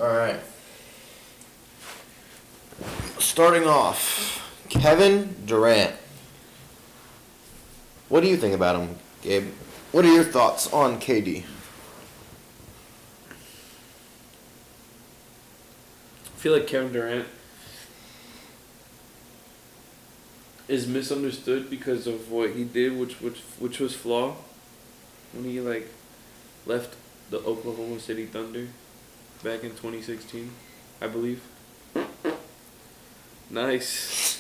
All right. Starting off, Kevin Durant. What do you think about him, Gabe? What are your thoughts on KD? I feel like Kevin Durant is misunderstood because of what he did, which was flaw when he left the Oklahoma City Thunder back in 2016, I believe. Nice.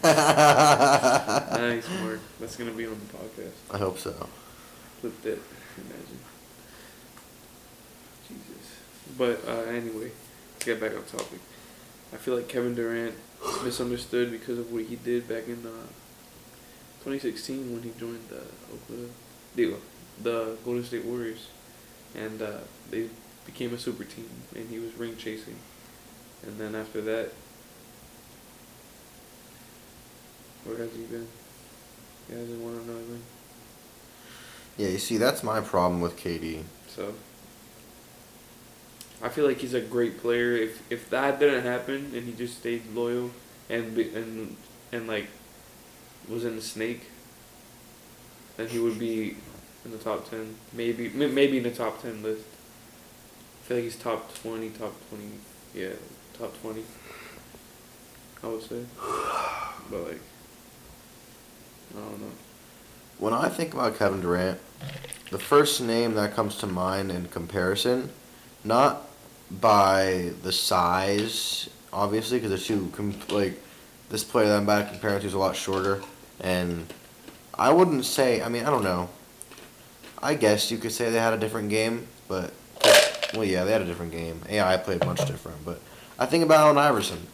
Nice, Mark. That's going to be on the podcast. I hope so. Clip that. Imagine. Jesus. But anyway, to get back on topic. I feel like Kevin Durant is misunderstood because of what he did back in 2016 when he joined the Golden State Warriors. And they became a super team, and he was ring chasing. And then after that, where has he been? He hasn't won another ring. Yeah, you see, that's my problem with KD. So I feel like he's a great player. If that didn't happen and he just stayed loyal and was in the snake, then he would be in the top 10. Maybe in the top 10 list. I feel like he's top 20. Yeah, top 20. I would say. But I don't know. When I think about Kevin Durant, the first name that comes to mind in comparison, not by the size, obviously, because the two, this player that I'm about to compare to is a lot shorter, and I wouldn't say, I don't know. I guess you could say they had a different game, but, well, yeah, they had a different game. AI played much different, but I think about Allen Iverson.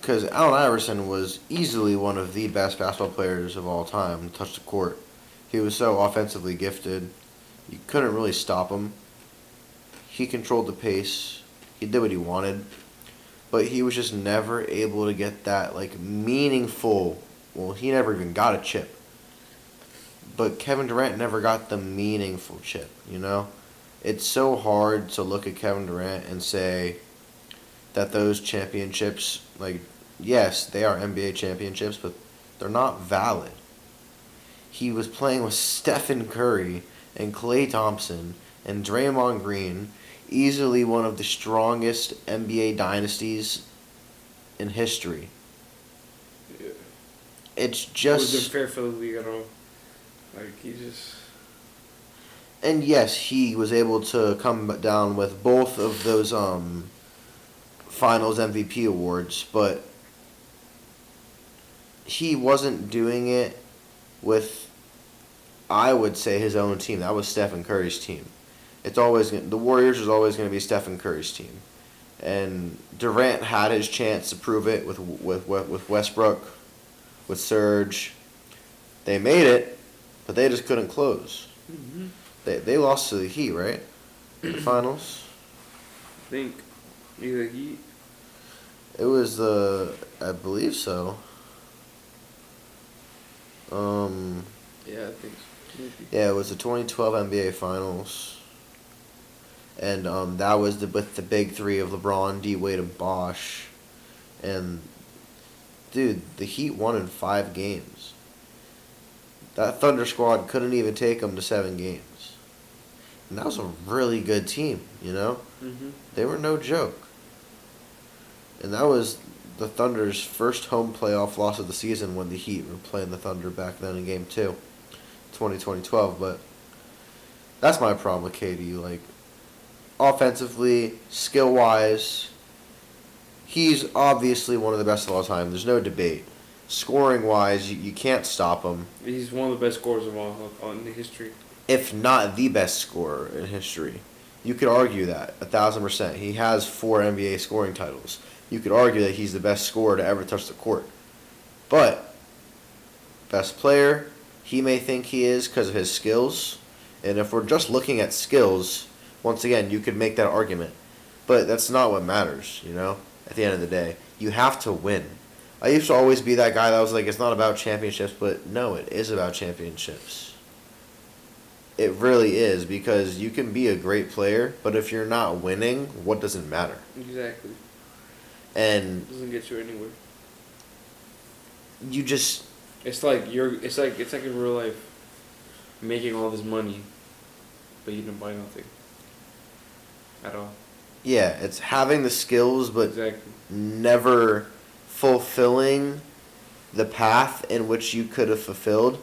Because Allen Iverson was easily one of the best basketball players of all time to touch the court. He was so offensively gifted. You couldn't really stop him. He controlled the pace. He did what he wanted. But he was just never able to get that, meaningful... Well, he never even got a chip. But Kevin Durant never got the meaningful chip, you know? It's so hard to look at Kevin Durant and say that those championships, yes, they are NBA championships, but they're not valid. He was playing with Stephen Curry and Klay Thompson and Draymond Green, easily one of the strongest NBA dynasties in history. Yeah. It's just... It wasn't fair for the league at all. He just... And yes, he was able to come down with both of those Finals MVP awards, but he wasn't doing it with, I would say, his own team. That was Stephen Curry's team. The Warriors is always going to be Stephen Curry's team, and Durant had his chance to prove it with Westbrook, with Serge. They made it, but they just couldn't close. Mm-hmm. They lost to the Heat, right? In the finals. I think either Heat. It was I believe so. Yeah, I think so. Maybe. Yeah, it was the 2012 NBA Finals, and that was with the big three of LeBron, D Wade, and Bosh, and dude, the Heat won in 5 games. That Thunder squad couldn't even take them to 7 games, and that was a really good team. You know, They were no joke, and that was the Thunder's first home playoff loss of the season when the Heat were playing the Thunder back then in Game 2, 2012. But that's my problem with KD. Offensively, skill-wise, he's obviously one of the best of all time. There's no debate. Scoring-wise, you can't stop him. He's one of the best scorers of all in the history. If not the best scorer in history. You could argue that, 1,000%. He has 4 NBA scoring titles. You could argue that he's the best scorer to ever touch the court. But, best player, he may think he is because of his skills. And if we're just looking at skills, once again, you could make that argument. But that's not what matters, at the end of the day. You have to win. I used to always be that guy that was like, it's not about championships, but no, it is about championships. It really is, because you can be a great player, but if you're not winning, what does it matter? Exactly. And Doesn't get you anywhere. you just, It's like it's like in real life, making all this money, but you didn't buy nothing. At all. yeah, it's having the skills, but Exactly. never fulfilling the path in which you could have fulfilled.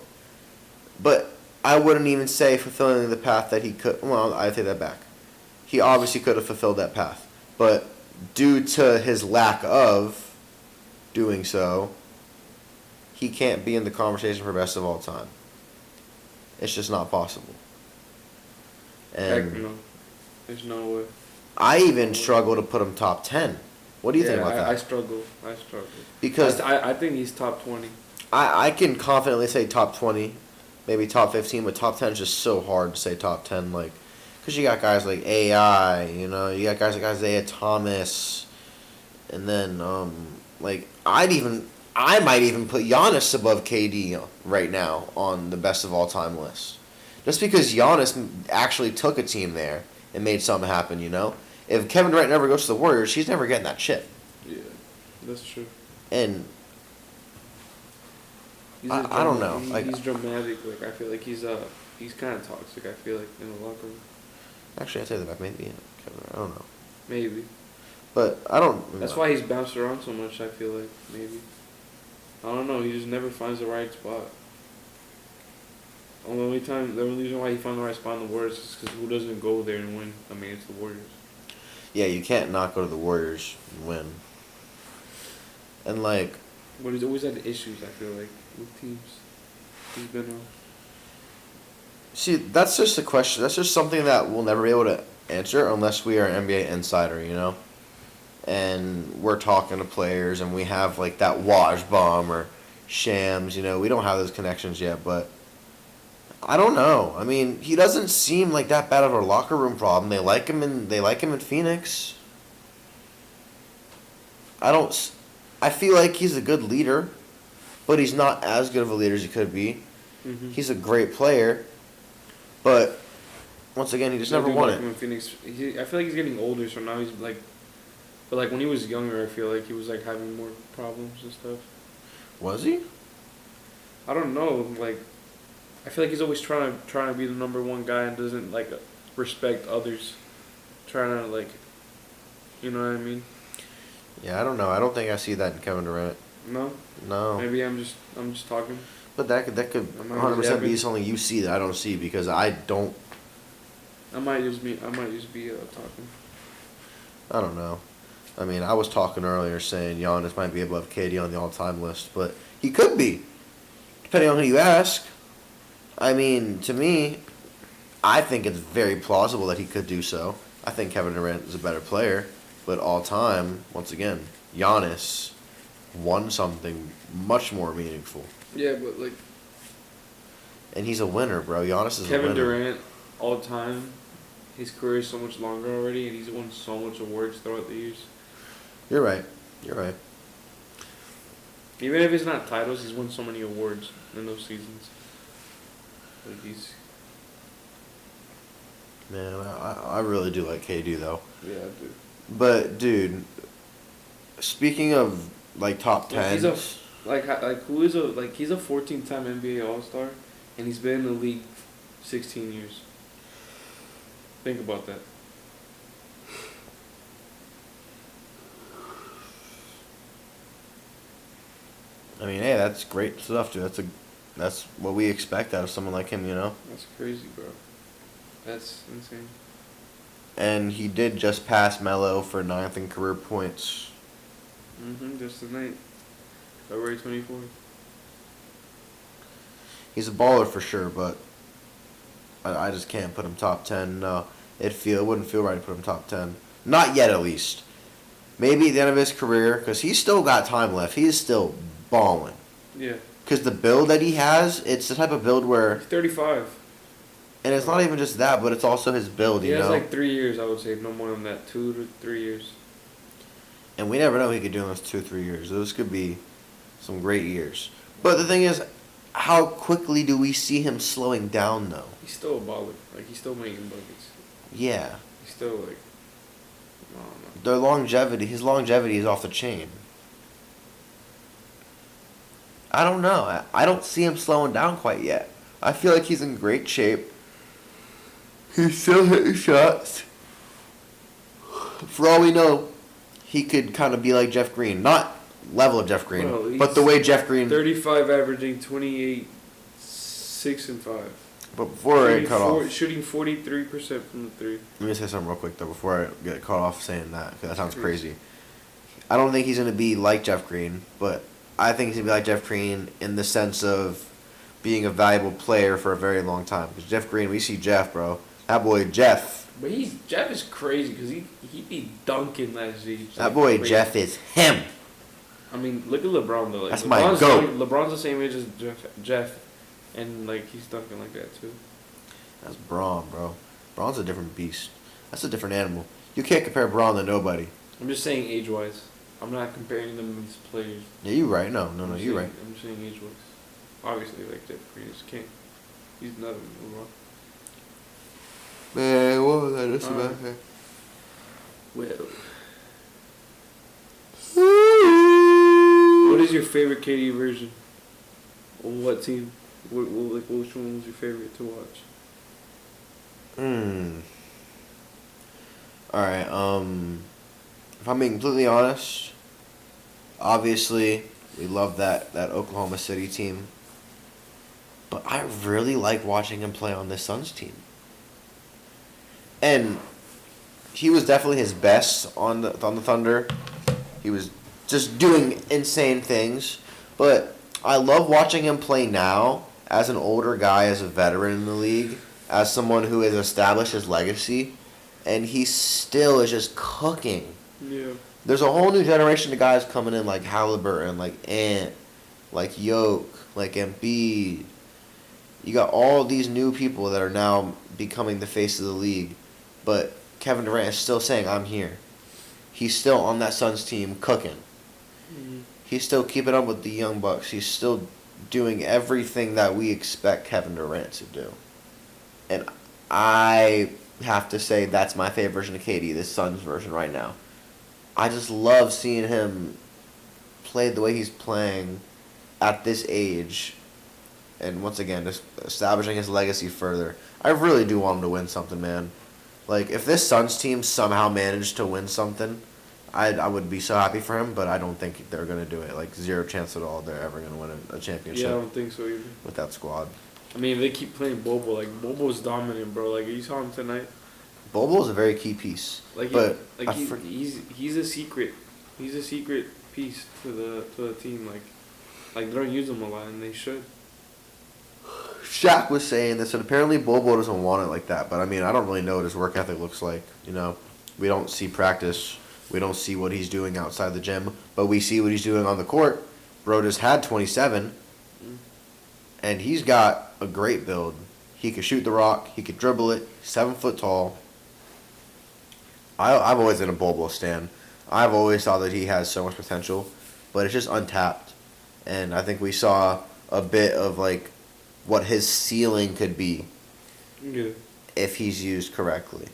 But I wouldn't even say fulfilling the path that he could. Well, I take that back. He obviously could have fulfilled that path, but due to his lack of doing so, he can't be in the conversation for best of all time. It's just not possible. Heck And no. There's no way. I even struggle to put him top 10. What do you think about that? I struggle. I struggle. Because I think he's top 20. I can confidently say top 20, maybe top 15, but top 10 is just so hard to say top 10. Like, because you got guys like AI, you got guys like Isaiah Thomas, and then, like, I might even put Giannis above KD right now on the best of all time list. Just because Giannis actually took a team there and made something happen, If Kevin Durant never goes to the Warriors, he's never getting that chip. Yeah, that's true. And He's I don't know. He's dramatic. Like I feel like he's kind of toxic. I feel like in the locker room. Actually, I say that back. Maybe Kevin. I don't know. Maybe. But I don't. That's why he's bounced around so much. I feel like maybe. I don't know. He just never finds the right spot. The only reason why he found the right spot in the Warriors is because who doesn't go there and win? I mean, it's the Warriors. Yeah, you can't not go to the Warriors and win. And like, But he's always had issues. I feel like with teams he's been on. see, that's just a question. That's just something that we'll never be able to answer unless we are an NBA insider, And we're talking to players, and we have like that Waj bomb or Shams. We don't have those connections yet, but I don't know. I mean, he doesn't seem like that bad of a locker room problem. They like him in Phoenix. I feel like he's a good leader, but he's not as good of a leader as he could be. Mm-hmm. He's a great player, but once again, he just never won it. In Phoenix, I feel like he's getting older, so now he's like, but like when he was younger, I feel like he was like having more problems and stuff. Was he? I don't know. Like, I feel like he's always trying to be the number one guy and doesn't like respect others. Trying to like, you know what I mean? Yeah, I don't know. I don't think I see that in Kevin Durant. No. No. Maybe I'm just talking. But that could 100% be something you see that I don't see, because I don't. I might just be talking. I don't know. I mean, I was talking earlier saying Giannis might be above KD on the all-time list, but he could be, depending on who you ask. I mean, to me, I think it's very plausible that he could do so. I think Kevin Durant is a better player, but all-time, once again, Giannis won something much more meaningful. Yeah, but like And he's a winner, bro. Giannis is a winner. Kevin Durant, all time, his career is so much longer already, and he's won so much awards throughout the years. You're right. You're right. Even if it's not titles, he's won so many awards in those seasons. Like he's. Man, I really do like KD, though. Yeah, I do. But, dude, speaking of, like, top 10s. He's a he's a 14-time NBA All-Star, and he's been in the league 16 years. Think about that. I mean, hey, that's great stuff, dude. That's what we expect out of someone like him, That's crazy, bro. That's insane. And he did just pass Melo for 9th in career points. Just tonight. February 24th. He's a baller for sure, but I just can't put him top 10. No, it wouldn't feel right to put him top 10. Not yet, at least. Maybe at the end of his career, because he's still got time left. He is still balling. Yeah. Because the build that he has, it's the type of build where... He's 35. And it's not even just that, but it's also his build, He has like 3 years, I would say. No more than that. 2 to 3 years. And we never know what he could do in those 2 or 3 years. Those could be some great years. But the thing is, how quickly do we see him slowing down though? He's still a baller. Like, he's still making buckets. Yeah. He's still, like, I don't know. His longevity is off the chain. I don't know. I don't see him slowing down quite yet. I feel like he's in great shape. He's still hitting shots. For all we know, he could kind of be like Jeff Green. Not level of Jeff Green, Well, but the way Jeff Green... 35 averaging 28, 6 and 5. But before I cut off... Shooting 43% from the three. Let me say something real quick, though, before I get cut off saying that, because that sounds crazy. I don't think he's going to be like Jeff Green, but I think he's going to be like Jeff Green in the sense of being a valuable player for a very long time. Because Jeff Green, we see Jeff, bro. That boy, Jeff. But Jeff is crazy because he be dunking last year. That boy, crazy. Jeff is him. I mean, look at LeBron, though. Like, that's my goat. LeBron's the same age as Jeff, and, like, he's dunking like that, too. That's Braun, bro. Braun's a different beast. That's a different animal. You can't compare Braun to nobody. I'm just saying age-wise. I'm not comparing them as players. Yeah, you're right. No, you're right. I'm just saying age-wise. Obviously, like, Jeff Green is king. He's nothing to LeBron. Man, what was I just about here? Well. What is your favorite KD version? On what team? Which one was your favorite to watch? Alright, if I'm being completely honest, obviously we love that Oklahoma City team. But I really like watching him play on this Suns team. And he was definitely his best on the Thunder. He was just doing insane things. But I love watching him play now as an older guy, as a veteran in the league, as someone who has established his legacy, and he still is just cooking. Yeah. There's a whole new generation of guys coming in like Halliburton, like Ant, like Yoke, like Embiid. You got all these new people that are now becoming the face of the league, but Kevin Durant is still saying, I'm here. He's still on that Suns team cooking. Mm-hmm. He's still keeping up with the young Bucks. He's still doing everything that we expect Kevin Durant to do. And I have to say that's my favorite version of KD, this Suns version right now. I just love seeing him play the way he's playing at this age. And once again, just establishing his legacy further. I really do want him to win something, man. Like, if this Suns team somehow managed to win something, I would be so happy for him, but I don't think they're going to do it. Like, zero chance at all they're ever going to win a championship. Yeah, I don't think so either. With that squad. I mean, if they keep playing Bobo, like, Bobo's dominant, bro. Like, you saw him tonight. Bobo is a very key piece. Like, but he's a secret. He's a secret piece to the team. Like they don't use him a lot, and they should. Shaq was saying this, and apparently Bobo doesn't want it like that. But I mean, I don't really know what his work ethic looks like. You know, we don't see practice. We don't see what he's doing outside the gym, but we see what he's doing on the court. Bro just had 27, and he's got a great build. He could shoot the rock. He could dribble it. 7 foot tall. I've always been a Bobo stan. I've always thought that he has so much potential, but it's just untapped. And I think we saw a bit of like what his ceiling could be if he's used correctly.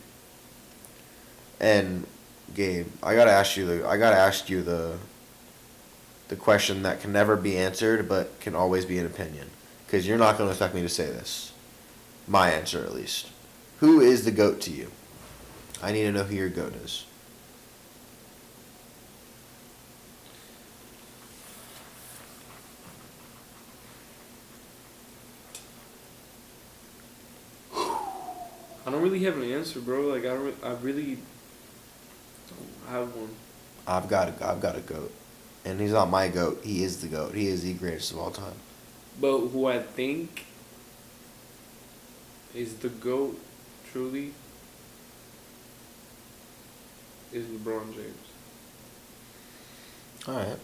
And Gabe, I gotta ask you the question that can never be answered but can always be an opinion, because you're not gonna expect me to say this. My answer, at least. Who is the GOAT to you? I need to know who your GOAT is. I don't really have an answer, bro. Like, I really don't have one. I've got a GOAT. And he's not my GOAT. He is the GOAT. He is the greatest of all time. But who I think is the GOAT, truly, is LeBron James. Alright.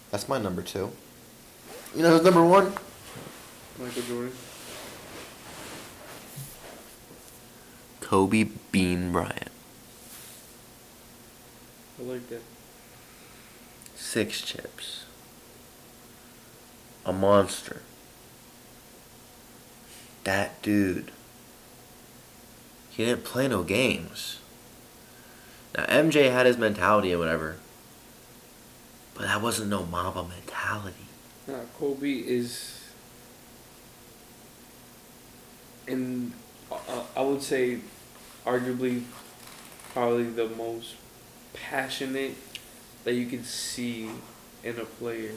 That's my number 2. You know who's number 1? Michael Jordan. Kobe Bean Bryant. I like that. 6 chips. a monster. That dude. He didn't play no games. Now, MJ had his mentality or whatever. But that wasn't no Mamba mentality. Nah, Kobe is... And I would say arguably probably the most passionate that you can see in a player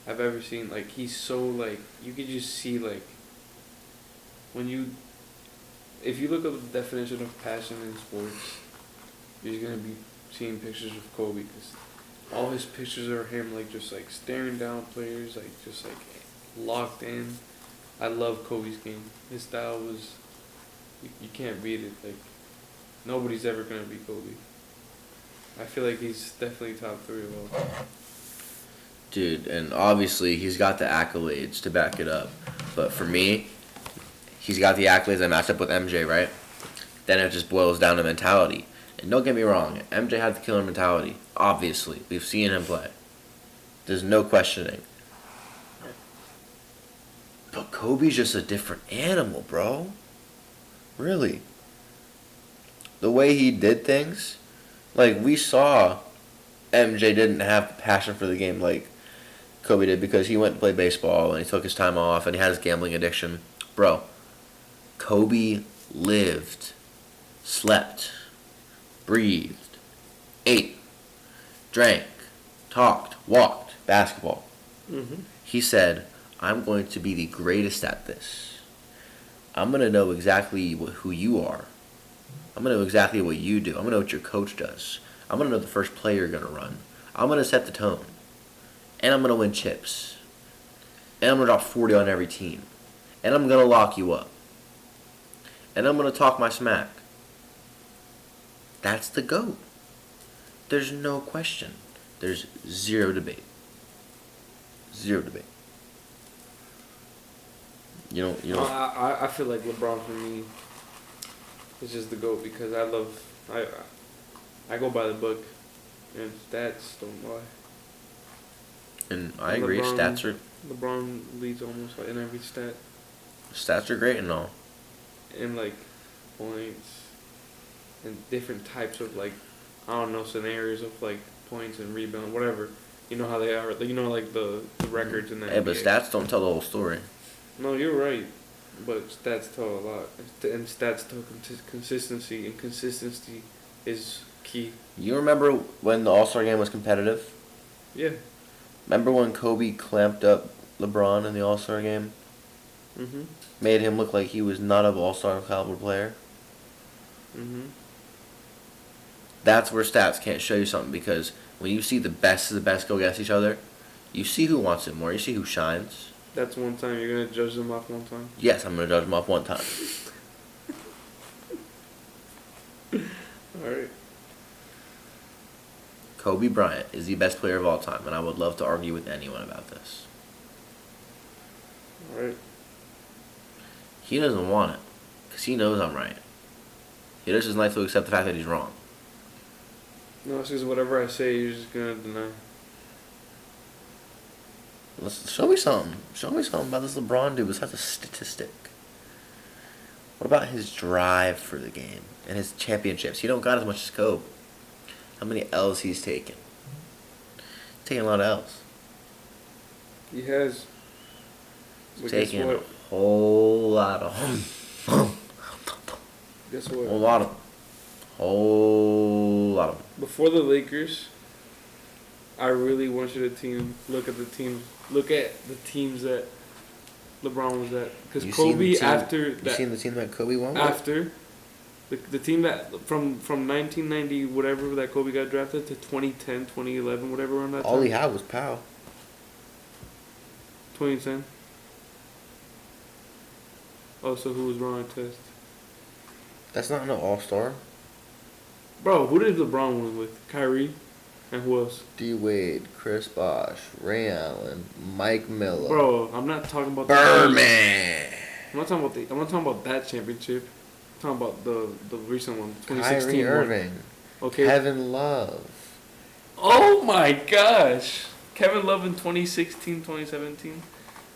I've ever seen. Like, he's so, like, you could just see, like, when you, if you look up the definition of passion in sports, you're going to be seeing pictures of Kobe, because all his pictures are him, like, just, like, staring down players, like, just, like, locked in. I love Kobe's game. His style was, you can't beat it. Like, nobody's ever going to beat Kobe. I feel like he's definitely top 3 of all time. Dude, and obviously he's got the accolades to back it up. But for me, he's got the accolades that match up with MJ, right? Then it just boils down to mentality. And don't get me wrong, MJ had the killer mentality. Obviously, we've seen him play. There's no questioning. But Kobe's just a different animal, bro. Really. The way he did things, like, we saw MJ didn't have the passion for the game like Kobe did, because he went to play baseball and he took his time off and he had his gambling addiction. Bro, Kobe lived, slept, breathed, ate, drank, talked, walked basketball. Mm-hmm. He said, I'm going to be the greatest at this. I'm going to know exactly who you are. I'm going to know exactly what you do. I'm going to know what your coach does. I'm going to know the first play you're going to run. I'm going to set the tone. And I'm going to win chips. And I'm going to drop 40 on every team. And I'm going to lock you up. And I'm going to talk my smack. That's the GOAT. There's no question. There's zero debate. Zero debate. You know. I feel like LeBron for me is just the GOAT, because I go by the book, and stats don't lie. And I agree, stats are... LeBron leads almost like in every stat. Stats are great and all. And, like, points, and different types of, like, I don't know, scenarios of, like, points and rebound, whatever. You know how they are. You know, like, the records in that. Yeah, but stats don't tell the whole story. No, you're right. But stats tell a lot. And stats tell consistency, and consistency is key. You remember when the All-Star game was competitive? Yeah. Remember when Kobe clamped up LeBron in the All-Star game? Mm-hmm. Made him look like he was not an All-Star caliber player? Mm-hmm. That's where stats can't show you something, because when you see the best of the best go against each other, you see who wants it more. You see who shines. That's one time. You're going to judge them off one time? Yes, I'm going to judge them off one time. Alright. Kobe Bryant is the best player of all time, and I would love to argue with anyone about this. Alright. He doesn't want it, because he knows I'm right. He just doesn't like to accept the fact that he's wrong. No, it's because whatever I say, you're just going to deny. Show me something. Show me something about this LeBron dude besides a statistic. What about his drive for the game and his championships? He don't got as much as Kobe. How many L's he's taken? He's taking a lot of L's. He has. He's taking a whole lot of them. Guess what? Whole lot of them. Whole lot of them. Before the Lakers, I really want you to look at the teams that LeBron was at. Because Kobe, after that... You seen the team that Kobe won with? After... The team that... From 1990, whatever, that Kobe got drafted, to 2010, 2011, whatever, around that time. All he had was Powell. 2010. Oh, so who was wrong on test? That's not no all-star. Bro, who did LeBron win with? Kyrie? And who else? D-Wade, Chris Bosh, Ray Allen, Mike Miller. Bro, I'm not talking about Birdman. I'm not talking about that championship. I'm talking about the recent one, 2016 Kyrie Irving. One. Okay. Kevin Love. Oh my gosh. Kevin Love in 2016, 2017.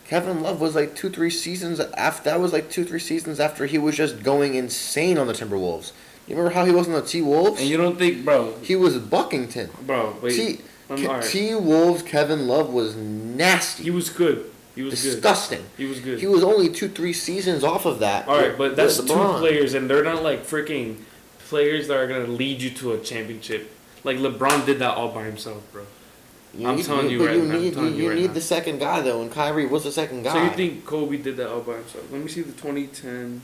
Kevin Love was like 2-3 seasons after. That was like 2-3 seasons after he was just going insane on the Timberwolves. You remember how he was on the T Wolves? And you don't think, bro? He was Buckington. Bro, wait. T Wolves. Kevin Love was nasty. He was good. He was disgusting. He was good. He was only 2-3 seasons off of that. All right, but that's two players, and they're not like freaking players that are gonna lead you to a championship. Like LeBron did that all by himself, bro. I'm telling you right now. You need the second guy though, and Kyrie was the second guy. So you think Kobe did that all by himself? Let me see the 2010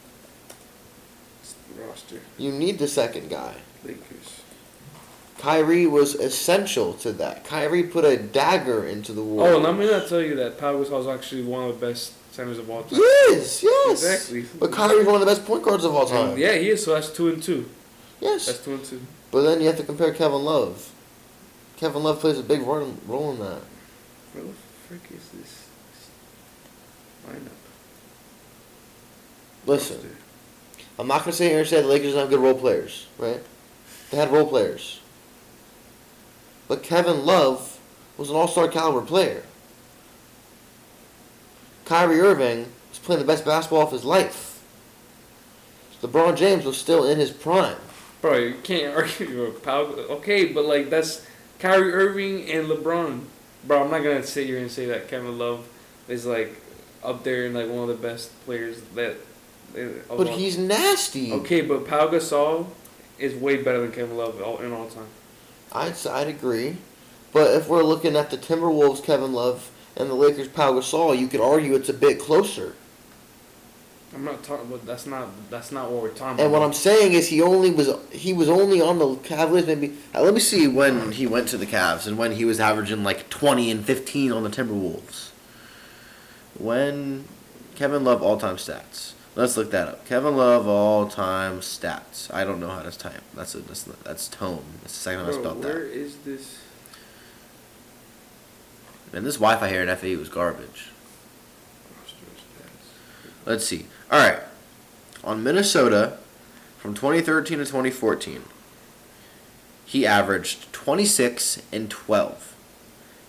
roster. You need the second guy. Lakers. Kyrie was essential to that. Kyrie put a dagger into the wall. Oh, let me not tell you that Pau Gasol is actually one of the best centers of all time. Yes. Exactly. But Kyrie's one of the best point guards of all time. And yeah, he is. So that's 2-2. Yes. That's 2-2. But then you have to compare Kevin Love. Kevin Love plays a big role in that. Where the frick is this lineup? Listen, I'm not going to sit here and say the Lakers don't have good role players, right? They had role players. But Kevin Love was an all-star caliber player. Kyrie Irving was playing the best basketball of his life. LeBron James was still in his prime. Bro, you can't argue with Pau. Okay, but like that's Kyrie Irving and LeBron. Bro, I'm not gonna sit here and say that Kevin Love is like up there and like one of the best players that. But he's nasty. Okay, but Pau Gasol is way better than Kevin Love in all time. I'd agree, but if we're looking at the Timberwolves Kevin Love and the Lakers Pau Gasol, you could argue it's a bit closer. I'm not talking about that's not what we're talking about. And what I'm saying is he was only on the Cavaliers maybe. Let me see when he went to the Cavs and when he was averaging like 20 and 15 on the Timberwolves. When Kevin Love all-time stats. Let's look that up. Kevin Love all-time stats. I don't know how to type. That's tone. That's the second time I spelled that. Where is this? Man, this Wi-Fi here at FAU was garbage. Let's see. All right. On Minnesota, from 2013 to 2014, he averaged 26 and 12.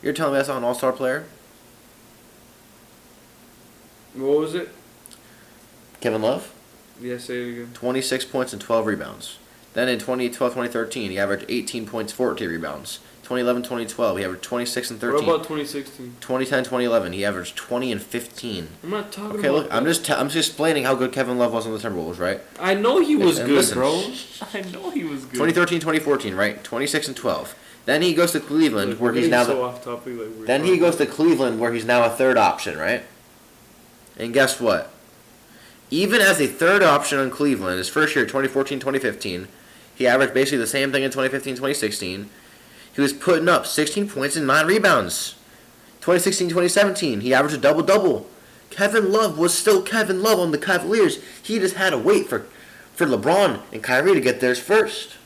You're telling me that's not an all-star player? What was it? Kevin Love? Yeah, say it again. 26 points and 12 rebounds. Then in 2012-2013, he averaged 18 points, 14 rebounds. 2011-2012, he averaged 26 and 13. What about 2016? 2010-2011, he averaged 20 and 15. I'm not talking okay, about look, I'm just explaining how good Kevin Love was on the Timberwolves, right? I know he was and good, listen, bro. I know he was good. 2013-2014, right? 26 and 12. Then he goes to Cleveland, Look, where he's now so off topic, like then he goes to Cleveland, where he's now a third option, right? And guess what? Even as a third option in Cleveland, his first year, 2014-2015, he averaged basically the same thing in 2015-2016. He was putting up 16 points and 9 rebounds. 2016-2017, he averaged a double-double. Kevin Love was still Kevin Love on the Cavaliers. He just had to wait for LeBron and Kyrie to get theirs first.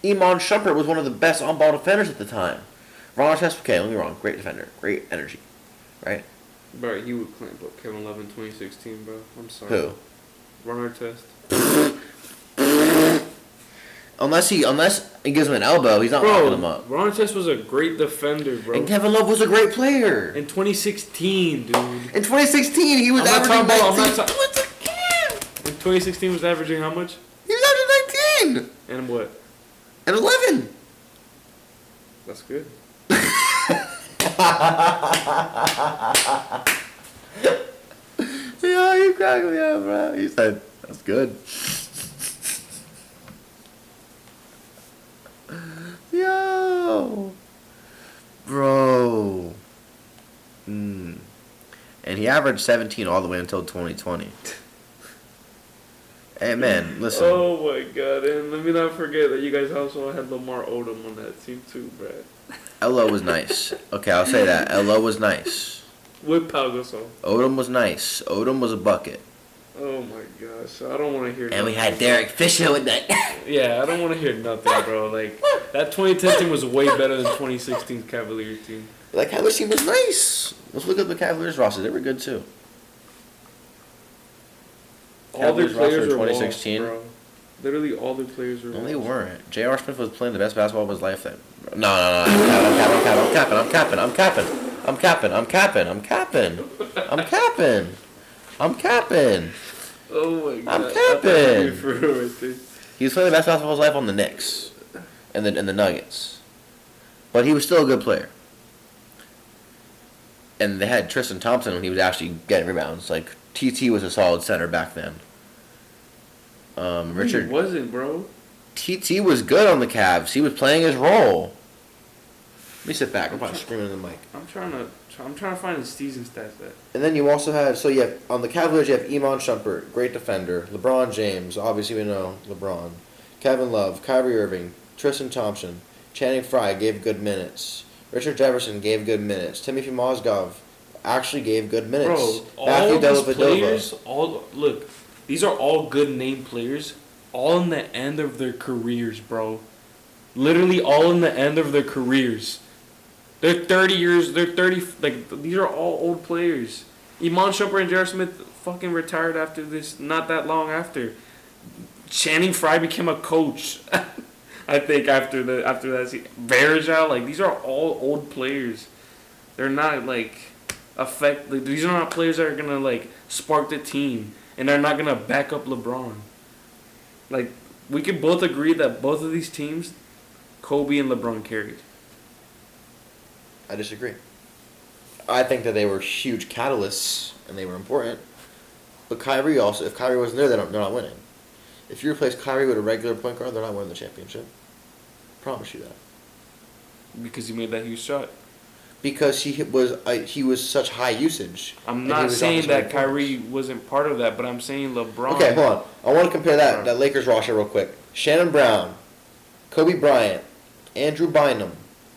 Iman Shumpert was one of the best on-ball defenders at the time. Ron Artest, okay, don't get me wrong, great defender, great energy, right? Bro, you would claim about Kevin Love in 2016, bro. I'm sorry. Who? Ron Artest. Unless he gives him an elbow, he's not locking him up. Ron Artest was a great defender, bro. And Kevin Love was a great player. In 2016, dude. In 2016, he was averaging 19. In 2016, was averaging how much? He was averaging 19. And what? And 11. That's good. Yeah, you cracked me up, bro. He said, that's good. Yo. Bro. And he averaged 17 all the way until 2020. Hey, man, listen. Oh, my God. And let me not forget that you guys also had Lamar Odom on that team, too, Brad. LO was nice. Okay, I'll say that. LO was nice. With Pau Gasol. Odom was nice. Odom was a bucket. Oh, my gosh. I don't want to hear And we had Derek Fisher with that. Yeah, I don't want to hear nothing, bro. Like, that 2010 team was way better than 2016 Cavaliers team. That Cavaliers team was nice. Let's look at the Cavaliers roster. They were good, too. All their players were 2016. Lost, bro. Literally all their players were No, they lost. weren't. J.R. Smith was playing the best basketball of his life then. No. I'm capping. I'm capping. I'm capping. I'm capping. I'm capping. I'm capping. Oh my god. I'm capping. For real right there. He was playing the best basketball of his life on the Knicks and the Nuggets. But he was still a good player. And they had Tristan Thompson when he was actually getting rebounds. Like, TT was a solid center back then. Richard. He wasn't, bro. TT was good on the Cavs. He was playing his role. Let me sit back. I'm probably screaming in the mic. I'm trying to find his season stats. And then you also had, so you have, on the Cavaliers, you have Iman Shumpert, great defender. LeBron James, obviously we know LeBron. Kevin Love, Kyrie Irving, Tristan Thompson, Channing Frye gave good minutes. Richard Jefferson gave good minutes. Timothy Mozgov actually gave good minutes. Bro, Matthew all these Dellavedova. players, look, these are all good name players, all in the end of their careers, bro. Literally all in the end of their careers. They're 30 years, these are all old players. Iman Shumpert and J.R. Smith fucking retired after this, not that long after. Channing Frye became a coach, I think, after that season. Varejao, these are all old players. They're not, these are not players that are going to, spark the team. And they're not going to back up LeBron. We can both agree that both of these teams, Kobe and LeBron carried. I disagree. I think that they were huge catalysts and they were important. But Kyrie also, if Kyrie wasn't there, they're not winning. If you replace Kyrie with a regular point guard, they're not winning the championship. Promise you that. Because he made that huge shot. Because he was such high usage. I'm not saying that Kyrie wasn't part of that, but I'm saying LeBron. Okay, hold on. I want to compare that Lakers roster real quick. Shannon Brown, Kobe Bryant, Andrew Bynum,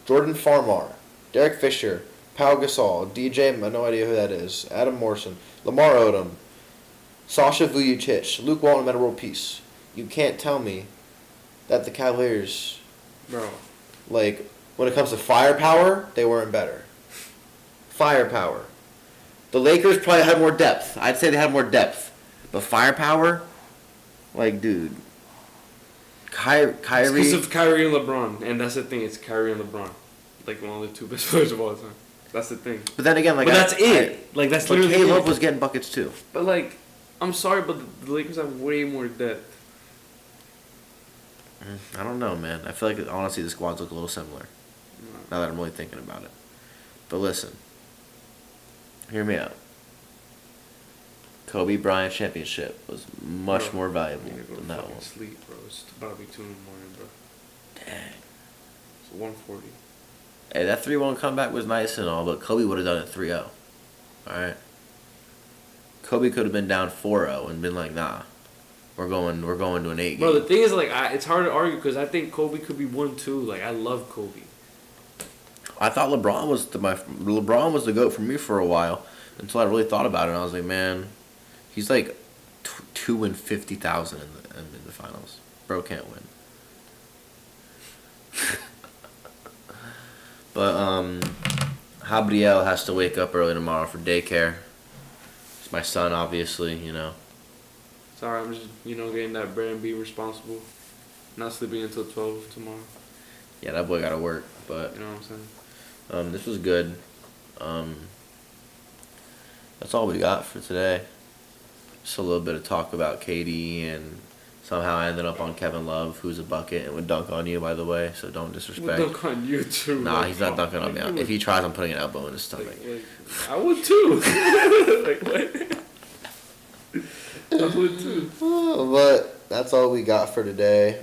Jordan Farmar, Derek Fisher, Pau Gasol, DJ, I have no idea who that is, Adam Morrison, Lamar Odom, Sasha Vujacic, Luke Walton, Metta World Peace. You can't tell me that the Cavaliers, bro, when it comes to firepower, they weren't better. Firepower. The Lakers probably had more depth. I'd say they had more depth. But firepower, dude. Kyrie. It's because of Kyrie and LeBron, and that's the thing. It's Kyrie and LeBron, one of the two best players of all time. That's the thing. But then again, that's it. That's literally K Love was getting buckets too. But I'm sorry, but the Lakers have way more depth. I don't know, man. I feel like honestly the squads look a little similar. Now that I'm really thinking about it. But listen. Hear me out. Kobe Bryant championship was much more valuable than that one. Sleep, bro. It's about to be 2 in the morning, bro. Dang. It's 1:40. Hey, that 3-1 comeback was nice and all, but Kobe would have done it 3-0. Alright? Kobe could have been down 4-0 and been like, nah. We're going to an 8 game. Bro, the thing is, it's hard to argue because I think Kobe could be 1-2. I love Kobe. I thought LeBron was the GOAT for me for a while until I really thought about it. And I was like, man, he's 2 in 50,000 in the finals. Bro can't win. But Gabriel has to wake up early tomorrow for daycare. It's my son, obviously, Sorry, I'm just getting that bread and being responsible. Not sleeping until 12 tomorrow. Yeah, that boy got to work, but you know what I'm saying. This was good. That's all we got for today. Just a little bit of talk about KD, and somehow I ended up on Kevin Love, who's a bucket and would dunk on you, by the way. So don't disrespect. Would dunk on you too. Nah, he's not dunking on me. If he tries, I'm putting an elbow in his stomach. I would too. What? I would too. But that's all we got for today.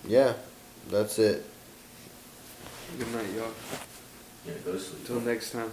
Yeah, that's it. Good night, y'all. Yeah, go to sleep. Till next time.